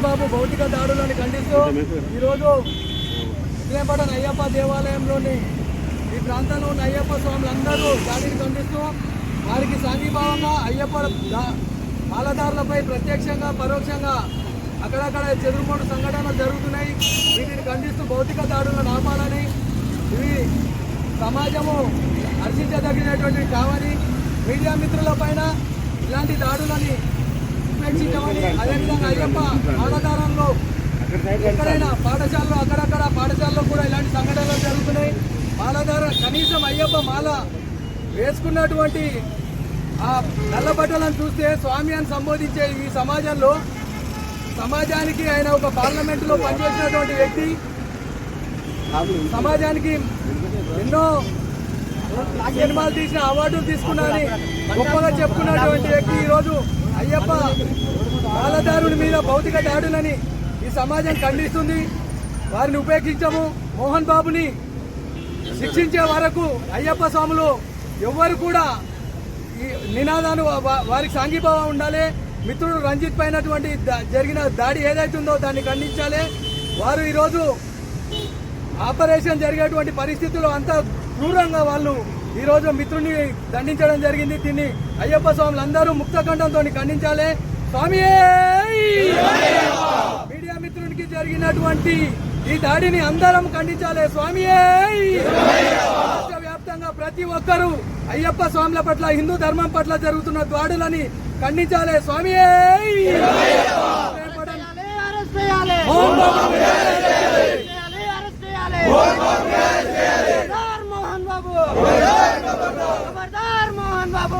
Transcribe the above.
మోహన్ బాబు భౌతిక దాడులను ఖండిస్తూ ఈరోజు విజయపట్నం అయ్యప్ప దేవాలయంలోని ఈ ప్రాంతంలో ఉన్న అయ్యప్ప స్వాములందరూ దాడిని ఖండిస్తూ వారికి సంఘీభావంగా అయ్యప్ప మాలదారులపై ప్రత్యక్షంగా పరోక్షంగా అక్కడక్కడ చెదురుమూడు సంఘటనలు జరుగుతున్నాయి. వీటిని ఖండిస్తూ భౌతిక దాడులను ఆపాలని, ఇవి సమాజము హర్షించదగినటువంటి కావని, మీడియా మిత్రుల పైన ఇలాంటి దాడులని ఉపేక్షించమని, అదేవిధంగా అయ్యప్ప మాలదారంలో ఎక్కడైనా పాఠశాలలో అక్కడక్కడ పాఠశాలలో కూడా ఇలాంటి సంఘటనలు జరుగుతున్నాయి. మాలధార కనీసం అయ్యప్ప మాల వేసుకున్నటువంటి ఆ నల్ల బట్టలను చూస్తే స్వామి అని సంబోధించే ఈ సమాజంలో, సమాజానికి ఆయన ఒక పార్లమెంటులో పనిచేసినటువంటి వ్యక్తి, సమాజానికి ఎన్నో సినిమాలు తీసిన అవార్డులు తీసుకున్నారని గొప్పగా చెప్పుకున్నటువంటి వ్యక్తి ఈరోజు అయ్యప్ప మాలదారుని మీద భౌతిక దాడులని ఈ సమాజం ఖండిస్తుంది. వారిని ఉపేక్షించము. మోహన్ బాబుని శిక్షించే వరకు అయ్యప్ప స్వాములు ఎవ్వరు కూడా ఈ నినాదాన్ని వారికి సాంఘీభావం ఉండాలి. మిత్రుడు రంజిత్ పైనటువంటి జరిగిన దాడి ఏదైతుందో దాన్ని ఖండించాలి. వారు ఈరోజు ఆపరేషన్ జరిగేటువంటి పరిస్థితుల్లో అంత క్రూరంగా వాళ్ళు ఈరోజు మిత్రుడిని దండించడం జరిగింది. దీన్ని అయ్యప్ప స్వాములందరూ ముక్తకంఠంతో ఖండించాలి. స్వామి మీడియా మిత్రునికి జరిగినటువంటి ఈ దాడిని అందరం ఖండించాలి. స్వామి రాష్ట్ర వ్యాప్తంగా ప్రతి ఒక్కరూ అయ్యప్ప స్వాముల పట్ల, హిందూ ధర్మం పట్ల జరుగుతున్న దాడులని ఖండించాలి. స్వామి మోహన్ బాబు